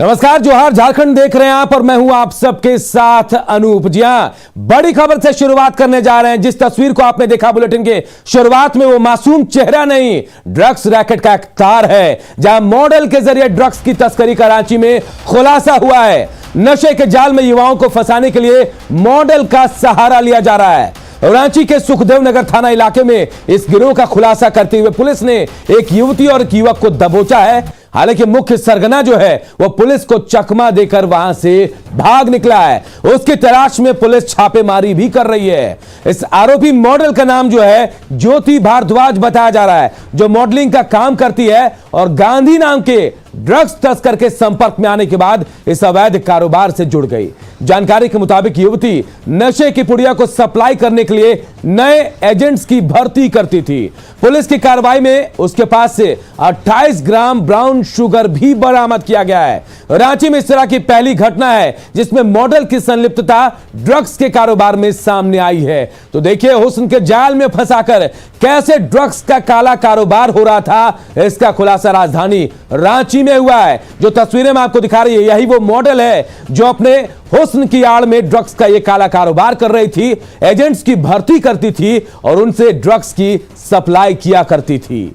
नमस्कार, जोहार, झारखंड देख रहे हैं आप और मैं हूं आप सबके साथ अनूप। जी हां, बड़ी खबर से शुरुआत करने जा रहे हैं। जिस तस्वीर को आपने देखा बुलेटिन के शुरुआत में, वो मासूम चेहरा नहीं, ड्रग्स रैकेट का एक तार है, जहां मॉडल के जरिए ड्रग्स की तस्करी का रांची में खुलासा हुआ है। नशे के जाल में युवाओं को फंसाने के लिए मॉडल का सहारा लिया जा रहा है। रांची के सुखदेव नगर थाना इलाके में इस गिरोह का खुलासा करते हुए पुलिस ने एक युवती और एक युवक को दबोचा है। हालांकि मुख्य सरगना जो है वो पुलिस को चकमा देकर वहां से भाग निकला है। उसकी तलाश में पुलिस छापेमारी भी कर रही है। इस आरोपी मॉडल का नाम जो है ज्योति भारद्वाज बताया जा रहा है, जो मॉडलिंग का काम करती है और गांधी नाम के ड्रग्स तस्कर के संपर्क में आने के बाद इस अवैध कारोबार से जुड़ गई। जानकारी के मुताबिक युवती नशे की पुड़िया को सप्लाई करने के लिए नए एजेंट्स की भर्ती करती थी। पुलिस की कार्रवाई में उसके पास से 28 ग्राम ब्राउन शुगर भी बरामद किया गया है। रांची में इस तरह की पहली घटना है जिसमें मॉडल की संलिप्तता ड्रग्स के कारोबार में सामने आई है। तो देखिए, हुस्न के जाल में फंसाकर कैसे ड्रग्स का काला कारोबार हो रहा था, इसका खुलासा राजधानी रांची में हुआ है। जो तस्वीरें मैं आपको दिखा रही है, यही वो मॉडल है जो अपने हुस्न की आड़ में ड्रग्स का यह काला कारोबार कर रही थी, एजेंट्स की भर्ती करती थी और उनसे ड्रग्स की सप्लाई किया करती थी।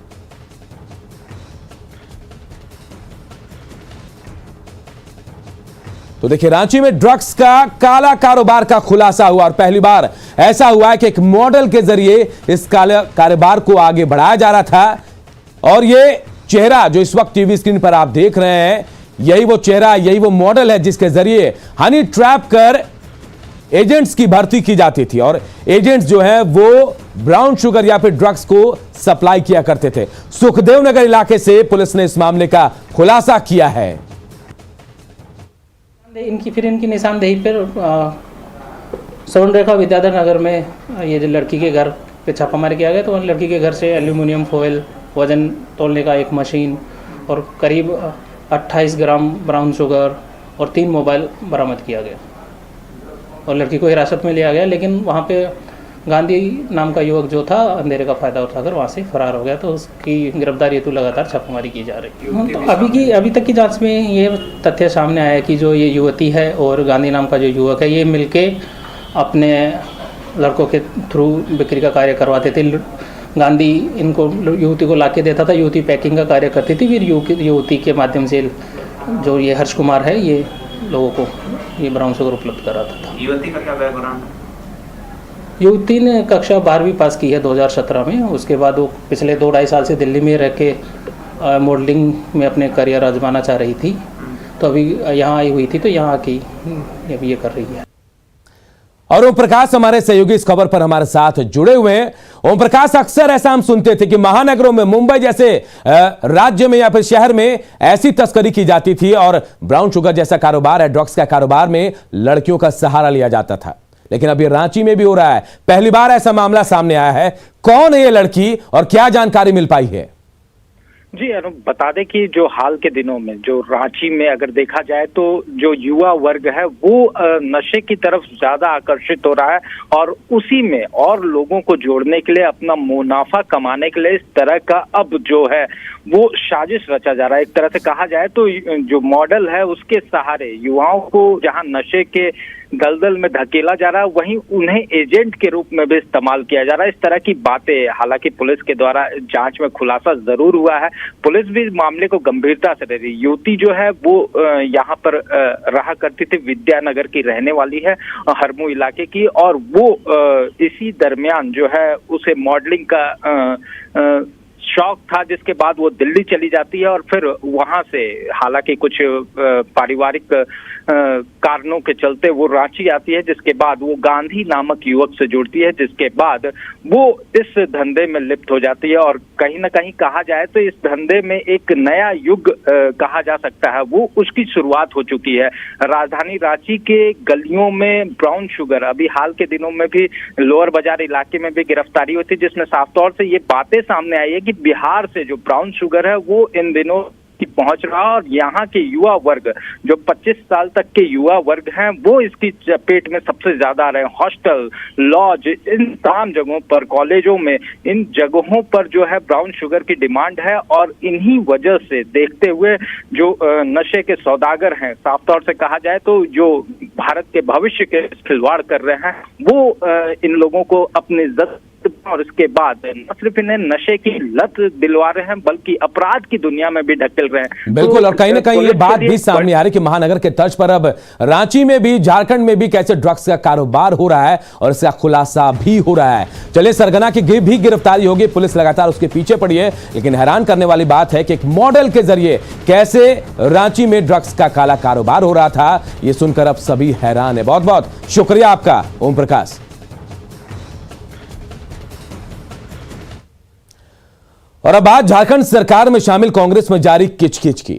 तो देखिए, रांची में ड्रग्स का काला कारोबार का खुलासा हुआ और पहली बार ऐसा हुआ है कि एक मॉडल के जरिए इस काले कारोबार को आगे बढ़ाया जा रहा था। और ये चेहरा जो इस वक्त टीवी स्क्रीन पर आप देख रहे हैं, यही वो चेहरा, यही वो मॉडल है जिसके जरिए हनी ट्रैप कर एजेंट्स की भर्ती की जाती थी और एजेंट्स जो है वो ब्राउन शुगर या फिर ड्रग्स को सप्लाई किया करते थे। सुखदेव नगर इलाके से पुलिस ने इस मामले का खुलासा किया है। इनकी निशानदेही पर स्वर्ण रेखा विद्याधर नगर में ये जो लड़की के घर पे छापामारी किया गया, तो लड़की के घर से एल्यूमिनियम फॉयल, वजन तोलने का एक मशीन और करीब 28 ग्राम ब्राउन शुगर और 3 मोबाइल बरामद किया गया और लड़की को हिरासत में लिया गया। लेकिन वहाँ पे गांधी नाम का युवक जो था, अंधेरे का फ़ायदा उठाकर वहाँ से फरार हो गया, तो उसकी गिरफ्तारी हेतु लगातार छापेमारी की जा रही है। तो अभी तक की जांच में ये तथ्य सामने आया कि जो ये युवती है और गांधी नाम का जो युवक है, ये मिलके अपने लड़कों के थ्रू बिक्री का कार्य करवाते थे। गांधी इनको युवती को लाके देता था, युवती पैकिंग का कार्य करती थी, फिर युवती के माध्यम से जो ये हर्ष कुमार है, ये लोगों को ये ब्राउन शुगर उपलब्ध कराता था। युवती का क्या बैकग्राउंड? युवती ने कक्षा 12वीं पास की है 2017 में। उसके बाद वो पिछले 2-2.5 साल से दिल्ली में रह के मॉडलिंग में अपने करियर आजमाना चाह रही थी, तो अभी यहाँ आई हुई थी, तो यहाँ की अभी ये कर रही है। और ओम प्रकाश हमारे सहयोगी इस खबर पर हमारे साथ जुड़े हुए हैं। ओम प्रकाश, अक्सर ऐसा हम सुनते थे कि महानगरों में, मुंबई जैसे राज्य में या फिर शहर में ऐसी तस्करी की जाती थी और ब्राउन शुगर जैसा कारोबार है, ड्रग्स का कारोबार में लड़कियों का सहारा लिया जाता था। लेकिन अभी रांची में भी हो रहा है, पहली बार ऐसा मामला सामने आया है। कौन है ये लड़की और क्या जानकारी मिल पाई है? जी अनु, बता दें कि जो हाल के दिनों में जो रांची में अगर देखा जाए तो जो युवा वर्ग है वो नशे की तरफ ज्यादा आकर्षित हो रहा है और उसी में और लोगों को जोड़ने के लिए, अपना मुनाफा कमाने के लिए इस तरह का अब जो है वो साजिश रचा जा रहा है। एक तरह से कहा जाए तो जो मॉडल है उसके सहारे युवाओं को जहां नशे के दलदल में धकेला जा रहा है, वहीं उन्हें एजेंट के रूप में भी इस्तेमाल किया जा रहा है। इस तरह की बातें हालांकि पुलिस के द्वारा जांच में खुलासा जरूर हुआ है। पुलिस भी मामले को गंभीरता से ले रही। युवती जो है वो यहाँ पर रहा करती थी, विद्यानगर की रहने वाली है, हरमू इलाके की, और वो इसी दरमियान जो है उसे मॉडलिंग का शौक था, जिसके बाद वो दिल्ली चली जाती है और फिर वहां से हालांकि कुछ पारिवारिक कारणों के चलते वो रांची आती है, जिसके बाद वो गांधी नामक युवक से जुड़ती है, जिसके बाद वो इस धंधे में लिप्त हो जाती है। और कहीं ना कहीं कहा जाए तो इस धंधे में एक नया युग कहा जा सकता है, वो उसकी शुरुआत हो चुकी है। राजधानी रांची के गलियों में ब्राउन शुगर, अभी हाल के दिनों में भी लोअर बाजार इलाके में भी गिरफ्तारी हुई थी, जिसमें साफ तौर से ये बातें सामने आई है कि बिहार से जो ब्राउन शुगर है वो इन दिनों की पहुंच रहा है और यहाँ के युवा वर्ग जो 25 साल तक के युवा वर्ग हैं वो इसकी चपेट में सबसे ज्यादा आ रहे हैं। हॉस्टल, लॉज, इन तमाम जगहों पर, कॉलेजों में, इन जगहों पर जो है ब्राउन शुगर की डिमांड है और इन्हीं वजह से देखते हुए जो नशे के सौदागर हैं, साफ तौर से कहा जाए तो जो भारत के भविष्य के खिलवाड़ कर रहे हैं, वो इन लोगों को अपनी इज्जत और इसके बाद न सिर्फ इन्हें नशे की लत दिलवा रहे हैं बल्कि अपराध की दुनिया में भी ढकेल रहे हैं। बिल्कुल, तो और कहीं ना कहीं ये बात भी सामने आ रही कि महानगर के तर्ज पर अब रांची में भी, झारखंड में भी कैसे ड्रग्स का कारोबार हो रहा है और इसका खुलासा भी हो रहा है। चलिए, सरगना की भी गिरफ्तारी होगी, पुलिस लगातार उसके पीछे पड़ी है, लेकिन हैरान करने वाली बात है कि एक मॉडल के जरिए कैसे रांची में ड्रग्स का काला कारोबार हो रहा था, ये सुनकर अब सभी हैरान है। बहुत बहुत शुक्रिया आपका ओम प्रकाश। और अब बात झारखंड सरकार में शामिल कांग्रेस में जारी किचकिच की।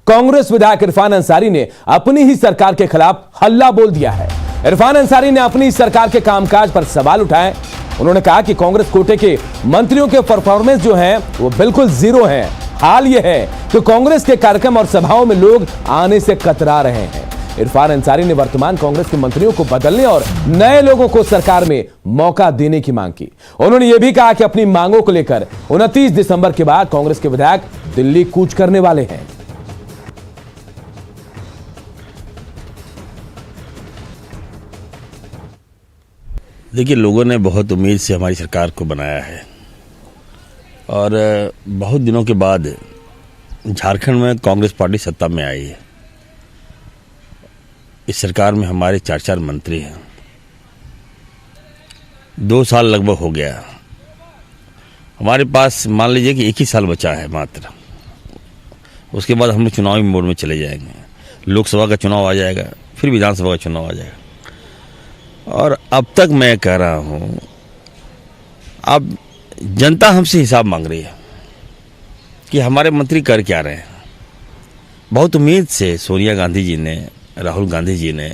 कांग्रेस विधायक इरफान अंसारी ने अपनी ही सरकार के खिलाफ हल्ला बोल दिया है। इरफान अंसारी ने अपनी सरकार के कामकाज पर सवाल उठाए। उन्होंने कहा कि कांग्रेस कोटे के मंत्रियों के परफॉर्मेंस जो है वो बिल्कुल जीरो है। हाल यह है कि कांग्रेस के कार्यक्रम और सभाओं में लोग आने से कतरा रहे हैं। इरफान अंसारी ने वर्तमान कांग्रेस के मंत्रियों को बदलने और नए लोगों को सरकार में मौका देने की मांग की। उन्होंने यह भी कहा कि अपनी मांगों को लेकर 29 दिसंबर के बाद कांग्रेस के विधायक दिल्ली कूच करने वाले हैं। देखिए, लोगों ने बहुत उम्मीद से हमारी सरकार को बनाया है और बहुत दिनों के बाद झारखंड में कांग्रेस पार्टी सत्ता में आई है। इस सरकार में हमारे 4 मंत्री हैं। 2 साल लगभग हो गया। हमारे पास मान लीजिए कि 1 ही साल बचा है मात्र। उसके बाद हम लोग चुनावी मोड में चले जाएंगे। लोकसभा का चुनाव आ जाएगा, फिर विधानसभा का चुनाव आ जाएगा। और अब तक मैं कह रहा हूं, अब जनता हमसे हिसाब मांग रही है कि हमारे मंत्री कर क्या रहे हैं। बहुत उम्मीद से सोनिया गांधी जी ने, राहुल गांधी जी ने,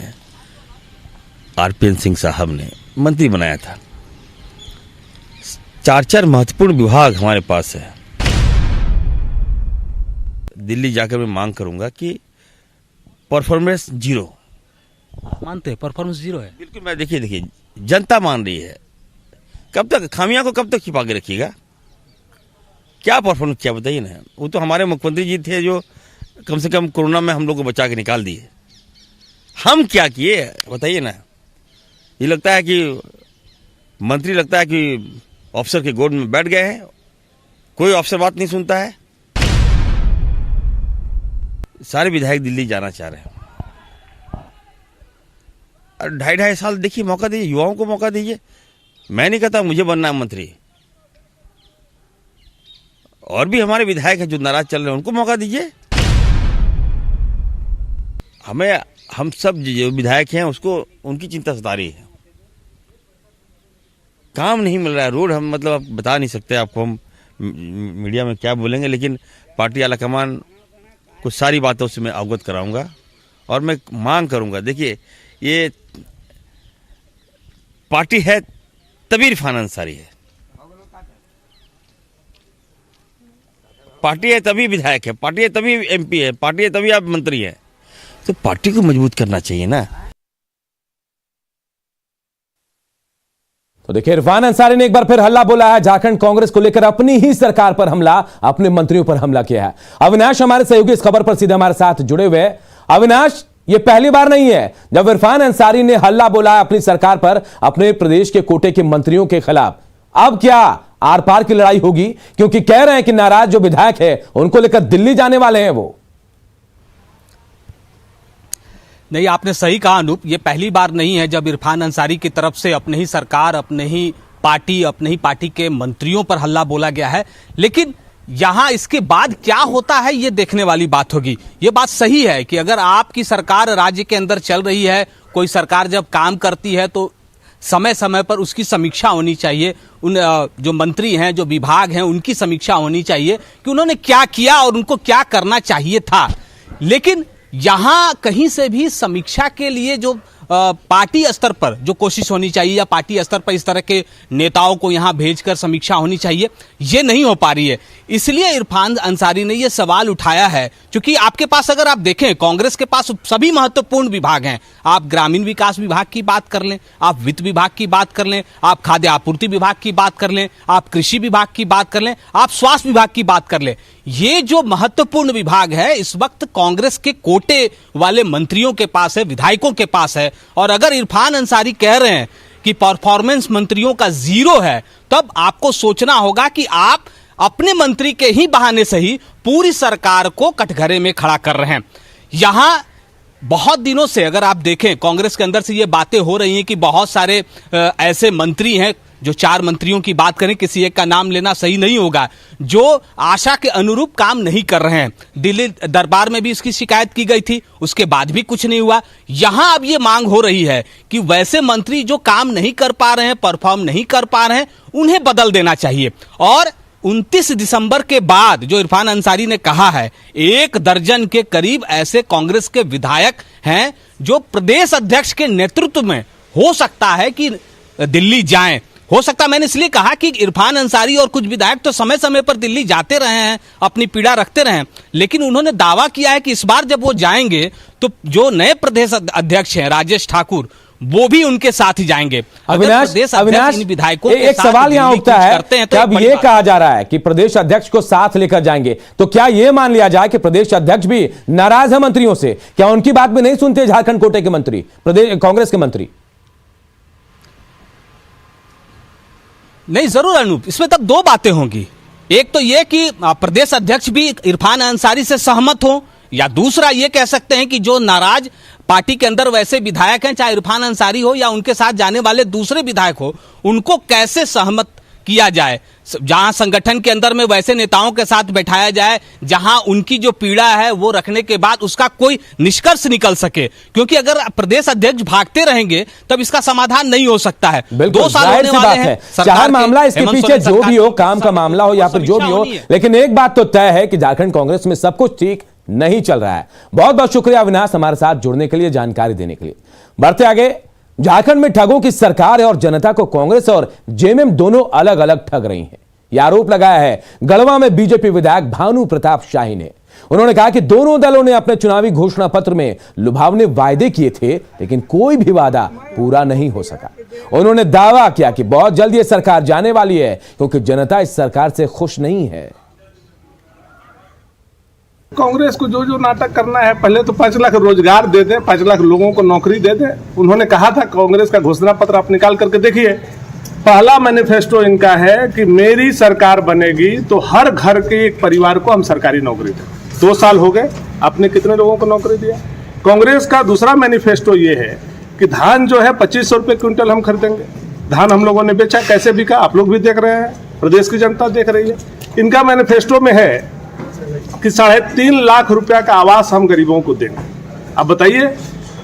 आरपीएन सिंह साहब ने मंत्री बनाया था। 4 महत्वपूर्ण विभाग हमारे पास है। दिल्ली जाकर मैं मांग करूंगा कि परफॉर्मेंस जीरो। मानते हैं परफॉर्मेंस जीरो है? बिल्कुल। मैं देखिए जनता मान रही है। कब तक खामियां को कब तक छिपा के रखिएगा? क्या परफॉर्मेंस किया बताइए ना। वो तो हमारे मुख्यमंत्री जी थे जो कम से कम कोरोना में हम लोग को बचा के निकाल दिए। हम क्या किए बताइए ना। ये लगता है कि मंत्री लगता है कि ऑफिसर के गोद में बैठ गए हैं, कोई ऑफिसर बात नहीं सुनता है। सारे विधायक दिल्ली जाना चाह रहे हैं। 2.5 साल देखिए, मौका दीजिए, युवाओं को मौका दीजिए। मैं नहीं कहता मुझे बनना है मंत्री, और भी हमारे विधायक हैं जो नाराज चल रहे हैं, उनको मौका दीजिए। हम सब जो विधायक हैं उसको उनकी चिंता सता रही है। काम नहीं मिल रहा है। रोड हम मतलब आप बता नहीं सकते, आपको हम मीडिया में क्या बोलेंगे, लेकिन पार्टी आलाकमान कुछ सारी बातों से मैं अवगत कराऊंगा और मैं मांग करूंगा। देखिए, ये पार्टी है तभी इरफान अंसारी है, पार्टी है तभी विधायक है, पार्टी है तभी एमपी है, पार्टी है तभी आप मंत्री हैं। तो पार्टी को मजबूत करना चाहिए ना। तो देखिए, इरफान अंसारी ने एक बार फिर हल्ला बोला है। झारखंड कांग्रेस को लेकर अपनी ही सरकार पर हमला, अपने मंत्रियों पर हमला किया है। अविनाश हमारे सहयोगी इस खबर पर सीधे हमारे साथ जुड़े हुए हैं। अविनाश, ये पहली बार नहीं है जब इरफान अंसारी ने हल्ला बोला है अपनी सरकार पर, अपने प्रदेश के कोटे के मंत्रियों के खिलाफ। अब क्या आर पार की लड़ाई होगी? क्योंकि कह रहे हैं कि नाराज जो विधायक है उनको लेकर दिल्ली जाने वाले हैं वो। नहीं, आपने सही कहा अनूप। ये पहली बार नहीं है जब इरफान अंसारी की तरफ से अपने ही सरकार, अपने ही पार्टी के मंत्रियों पर हल्ला बोला गया है। लेकिन यहां इसके बाद क्या होता है ये देखने वाली बात होगी। ये बात सही है कि अगर आपकी सरकार राज्य के अंदर चल रही है, कोई सरकार जब काम करती है तो समय समय पर उसकी समीक्षा होनी चाहिए। उन जो मंत्री हैं, जो विभाग हैं, उनकी समीक्षा होनी चाहिए कि उन्होंने क्या किया और उनको क्या करना चाहिए था। लेकिन यहां कहीं से भी समीक्षा के लिए जो पार्टी स्तर पर जो कोशिश होनी चाहिए या पार्टी स्तर पर इस तरह के नेताओं को यहां भेजकर समीक्षा होनी चाहिए, ये नहीं हो पा रही है। इसलिए इरफान अंसारी ने ये सवाल उठाया है, क्योंकि आपके पास अगर आप देखें कांग्रेस के पास सभी महत्वपूर्ण विभाग हैं। आप ग्रामीण विकास विभाग की बात कर लें, आप वित्त विभाग की बात कर लें, आप खाद्य आपूर्ति विभाग की बात कर लें, आप कृषि विभाग की बात कर लें, आप स्वास्थ्य विभाग की बात कर लें। ये जो महत्वपूर्ण विभाग है इस वक्त कांग्रेस के कोटे वाले मंत्रियों के पास है, विधायकों के पास है। और अगर इरफान अंसारी कह रहे हैं कि परफॉर्मेंस मंत्रियों का 0 है, तब आपको सोचना होगा कि आप अपने मंत्री के ही बहाने से ही पूरी सरकार को कटघरे में खड़ा कर रहे हैं। यहां बहुत दिनों से अगर आप देखें कांग्रेस के अंदर से ये बातें हो रही हैं कि बहुत सारे ऐसे मंत्री हैं, जो 4 मंत्रियों की बात करें, किसी एक का नाम लेना सही नहीं होगा, जो आशा के अनुरूप काम नहीं कर रहे हैं। दिल्ली दरबार में भी इसकी शिकायत की गई थी, उसके बाद भी कुछ नहीं हुआ। यहां अब ये मांग हो रही है कि वैसे मंत्री जो काम नहीं कर पा रहे हैं, परफॉर्म नहीं कर पा रहे हैं, उन्हें बदल देना चाहिए। और 29 दिसंबर के बाद जो इरफान अंसारी ने कहा है, 1 दर्जन के करीब ऐसे कांग्रेस के विधायक हैं जो प्रदेश अध्यक्ष के नेतृत्व में हो सकता है कि दिल्ली जाएं। हो सकता, मैंने इसलिए कहा कि इरफान अंसारी और कुछ विधायक तो समय समय पर दिल्ली जाते रहे हैं, अपनी पीड़ा रखते रहे हैं, लेकिन उन्होंने दावा किया है कि इस बार जब वो जाएंगे तो जो नए प्रदेश अध्यक्ष हैं राजेश ठाकुर, वो भी उनके साथ ही जाएंगे। अविनाश, इन विधायकों एक सवाल यहां उठता है कि अब ये कहा जा रहा है कि प्रदेश अध्यक्ष को साथ लेकर जाएंगे, तो क्या यह मान लिया जाए कि प्रदेश अध्यक्ष भी नाराज है मंत्रियों से? क्या उनकी बात भी नहीं सुनते झारखंड कोटे के मंत्री, प्रदेश कांग्रेस के मंत्री? नहीं, जरूर अनूप, इसमें तब 2 बातें होंगी। एक तो यह कि प्रदेश अध्यक्ष भी इरफान अंसारी से सहमत हो, या दूसरा ये कह सकते हैं कि जो नाराज पार्टी के अंदर वैसे विधायक हैं, चाहे इरफान अंसारी हो या उनके साथ जाने वाले दूसरे विधायक हो, उनको कैसे सहमत किया जाए, जहां संगठन के अंदर में वैसे नेताओं के साथ बैठाया जाए जहां उनकी जो पीड़ा है वो रखने के बाद उसका कोई निष्कर्ष निकल सके। क्योंकि अगर प्रदेश अध्यक्ष भागते रहेंगे तब इसका समाधान नहीं हो सकता है। 2 साल होने वाले हैं, चाहे मामला इसके पीछे जो भी हो, काम का मामला हो या फिर जो भी हो, लेकिन एक बात तो तय है कि झारखंड कांग्रेस में सब कुछ ठीक नहीं चल रहा है। बहुत बहुत शुक्रिया अविनाश, हमारे साथ जुड़ने के लिए, जानकारी देने के लिए। बढ़ते आगे, झारखंड में ठगों की सरकार है और जनता को कांग्रेस और जेएमएम दोनों अलग अलग ठग रही हैं। यह आरोप लगाया है गढ़वा में बीजेपी विधायक भानु प्रताप शाही ने। उन्होंने कहा कि दोनों दलों ने अपने चुनावी घोषणा पत्र में लुभावने वायदे किए थे, लेकिन कोई भी वादा पूरा नहीं हो सका। उन्होंने दावा किया कि बहुत जल्द यह सरकार जाने वाली है, क्योंकि जनता इस सरकार से खुश नहीं है। कांग्रेस को जो जो नाटक करना है, पहले तो 5 लाख रोजगार दे दे, 5 लाख लोगों को नौकरी दे दे। उन्होंने कहा था, कांग्रेस का घोषणा पत्र आप निकाल करके देखिए, पहला मैनिफेस्टो इनका है कि मेरी सरकार बनेगी तो हर घर के एक परिवार को हम सरकारी नौकरी दें। 2 साल हो गए, आपने कितने लोगों को नौकरी दिया? कांग्रेस का दूसरा मैनिफेस्टो ये है कि धान जो है 2500 रुपये क्विंटल हम खरीदेंगे। धान हम लोगों ने बेचा, कैसे बिका आप लोग भी देख रहे हैं, प्रदेश की जनता देख रही है। इनका मैनिफेस्टो में है कि 3.5 लाख रुपया का आवास हम गरीबों को देंगे। अब बताइए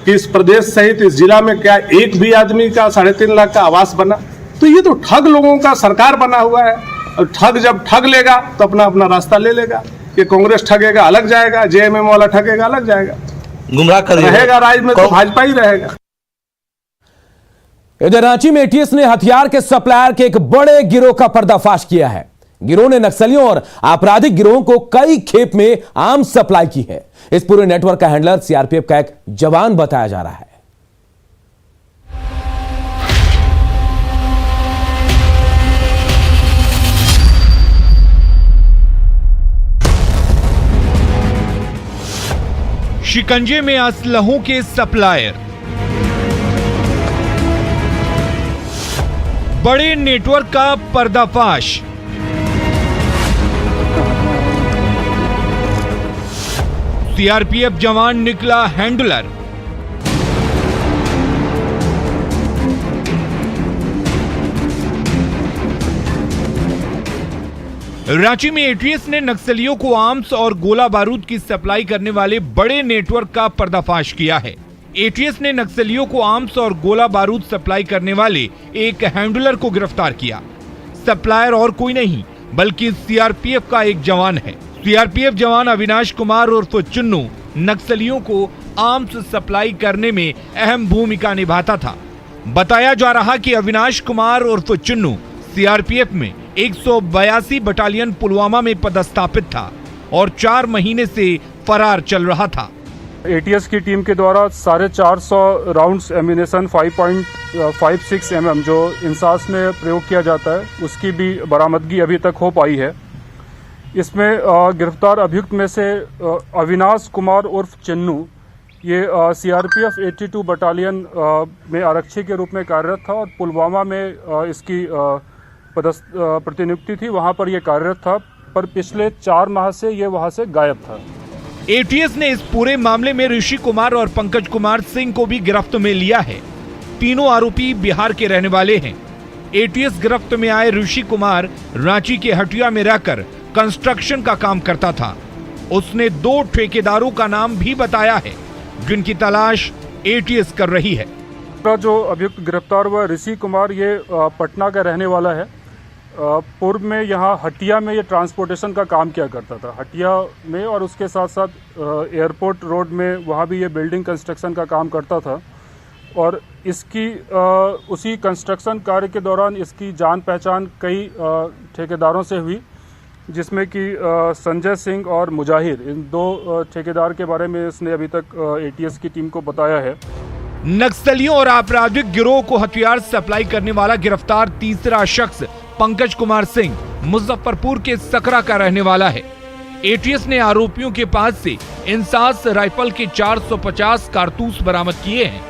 कि इस प्रदेश सहित इस जिला में क्या एक भी आदमी का 3.5 लाख का आवास बना? तो ये तो ठग लोगों का सरकार बना हुआ है। और ठग जब ठग लेगा तो अपना अपना रास्ता ले लेगा। ये कांग्रेस ठगेगा अलग जाएगा, जेएमएम वाला ठगेगा अलग जाएगा, गुमराह रहेगा राज्य में तो भाजपा ही रहेगा। इधर रांची में एटीएस ने हथियार के सप्लायर के एक बड़े गिरोह का पर्दाफाश किया है। गिरोह ने नक्सलियों और आपराधिक गिरोहों को कई खेप में आर्म्स सप्लाई की है। इस पूरे नेटवर्क का हैंडलर सीआरपीएफ का एक जवान बताया जा रहा है। शिकंजे में असलहों के सप्लायर, बड़े नेटवर्क का पर्दाफाश। सीआरपीएफ जवान निकला हैंडलर। रांची में एटीएस ने नक्सलियों को आर्म्स और गोला बारूद की सप्लाई करने वाले बड़े नेटवर्क का पर्दाफाश किया है। एटीएस ने नक्सलियों को आर्म्स और गोला बारूद सप्लाई करने वाले एक हैंडलर को गिरफ्तार किया। सप्लायर और कोई नहीं बल्कि सीआरपीएफ का एक जवान है। सीआरपीएफ जवान अविनाश कुमार उर्फ चुन्नू नक्सलियों को आर्म्स सप्लाई करने में अहम भूमिका निभाता था। बताया जा रहा कि अविनाश कुमार उर्फ चुन्नू सीआरपीएफ में 182 बटालियन पुलवामा में पदस्थापित था और 4 महीने से फरार चल रहा था। एटीएस की टीम के द्वारा 450 राउंड्स एम्यूनेशन 5.56 mm जो इंसास में प्रयोग किया जाता है उसकी भी बरामदगी अभी तक हो पाई है। इसमें गिरफ्तार अभियुक्त में से अविनाश कुमार उर्फ चन्नू ये सीआरपीएफ 82 बटालियन में आरक्षी के रूप में कार्यरत था और पुलवामा में इसकी प्रतिनियुक्ति थी, वहां पर ये कार्यरत था, पर पिछले 4 माह से ये वहां से गायब था। एटीएस ने इस पूरे मामले में ऋषि कुमार और पंकज कुमार सिंह को भी गिरफ्त में लिया है। तीनों आरोपी बिहार के रहने वाले हैं। एटीएस गिरफ्त में आए ऋषि कुमार रांची के हटिया में रहकर कंस्ट्रक्शन का काम करता था। उसने 2 ठेकेदारों का नाम भी बताया है जिनकी तलाश एटीएस कर रही है। जो अभियुक्त गिरफ्तार हुआ ऋषि कुमार ये पटना का रहने वाला है। पूर्व में यहाँ हटिया में ये ट्रांसपोर्टेशन का काम किया करता था, हटिया में, और उसके साथ साथ एयरपोर्ट रोड में वहाँ भी ये बिल्डिंग कंस्ट्रक्शन का काम करता था। और इसकी उसी कंस्ट्रक्शन कार्य के दौरान इसकी जान पहचान कई ठेकेदारों से हुई, जिसमें कि संजय सिंह और मुजाहिर, इन 2 ठेकेदार के बारे में इसने अभी तक एटीएस की टीम को बताया है। नक्सलियों और आपराधिक गिरोह को हथियार सप्लाई करने वाला गिरफ्तार तीसरा शख्स पंकज कुमार सिंह मुजफ्फरपुर के सकरा का रहने वाला है। एटीएस ने आरोपियों के पास से इंसास राइफल के 450 कारतूस बरामद किए हैं।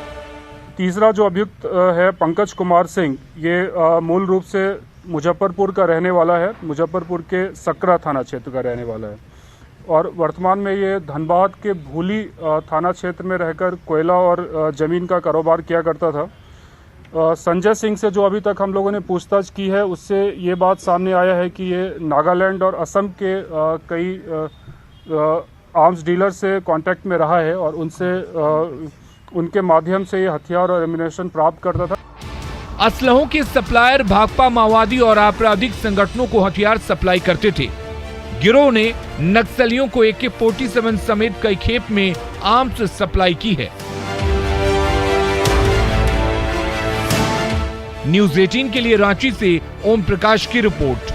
तीसरा जो अभियुक्त है पंकज कुमार सिंह, ये मूल रूप से मुजफ्फरपुर का रहने वाला है, मुजफ्फरपुर के सकरा थाना क्षेत्र का रहने वाला है और वर्तमान में ये धनबाद के भूली थाना क्षेत्र में रहकर कोयला और जमीन का कारोबार किया करता था। संजय सिंह से जो अभी तक हम लोगों ने पूछताछ की है उससे ये बात सामने आया है कि ये नागालैंड और असम के कई आर्म्स डीलर से कांटेक्ट में रहा है और उनसे उनके माध्यम से ये हथियार और एम्यूनेशन प्राप्त करता था। असलहों के सप्लायर भाकपा माओवादी और आपराधिक संगठनों को हथियार सप्लाई करते थे। गिरोह ने नक्सलियों को AK-47 समेत कई खेप में आर्म्स सप्लाई की है। न्यूज 18 के लिए रांची से ओम प्रकाश की रिपोर्ट।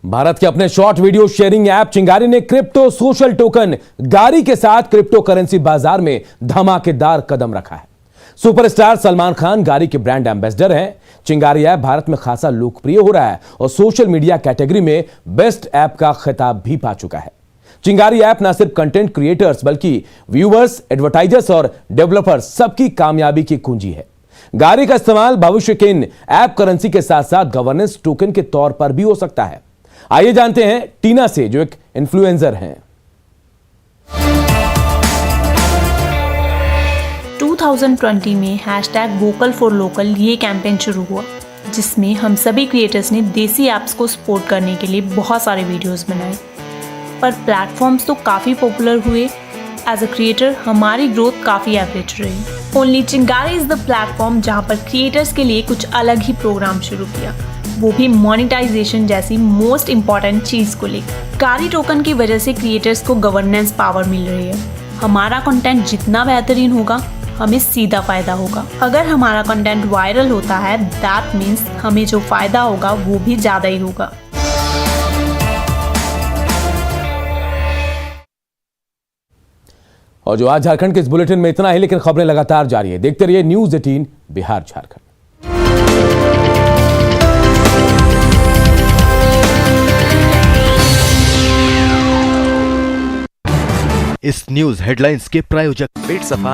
भारत के अपने शॉर्ट वीडियो शेयरिंग ऐप चिंगारी ने क्रिप्टो सोशल टोकन गारी के साथ क्रिप्टो करेंसी बाजार में धमाकेदार कदम रखा है। सुपरस्टार सलमान खान गारी के ब्रांड एम्बेसडर हैं। चिंगारी ऐप भारत में खासा लोकप्रिय हो रहा है और सोशल मीडिया कैटेगरी में बेस्ट ऐप का खिताब भी पा चुका है। चिंगारी ऐप न सिर्फ कंटेंट क्रिएटर्स बल्कि व्यूअर्स, एडवर्टाइजर्स और डेवलपर्स सबकी कामयाबी की कुंजी है। गारी का इस्तेमाल भविष्य के इन ऐप करेंसी के साथ साथ गवर्नेंस टोकन के तौर पर भी हो सकता है। आइए जानते हैं टीना से, जो एक इन्फ्लुएंसर हैं। 2020 में #VocalForLocal ये कैंपेन शुरू हुआ, जिसमें हम सभी क्रिएटर्स ने देसी ऐप्स को सपोर्ट करने के लिए बहुत सारे वीडियोस बनाए। पर प्लेटफॉर्म्स तो काफ़ी पॉपुलर हुए, एज अ क्रिएटर हमारी ग्रोथ काफ़ी एवरेज रही। ओनली चिंगारी इज़ द प्लेटफॉर्म जहाँ पर क्रिएटर्स के लिए कुछ अलग ही प्रोग्राम शुरू किया, वो भी मोनेटाइजेशन जैसी मोस्ट इम्पॉर्टेंट चीज़ को लेकर। गारी टोकन की वजह से क्रिएटर्स को गवर्नेंस पावर मिल रही है। हमारा कंटेंट जितना बेहतरीन होगा, हमें सीधा फ़ायदा होगा। अगर हमारा कंटेंट वायरल होता है, दैट मीन्स हमें जो फ़ायदा होगा वो भी ज़्यादा ही होगा। और जो आज झारखंड के इस बुलेटिन में इतना ही, लेकिन खबरें लगातार जारी है। देखते रहिए न्यूज 18 बिहार झारखंड। इस न्यूज हेडलाइंस के प्रायोजक पेट सफा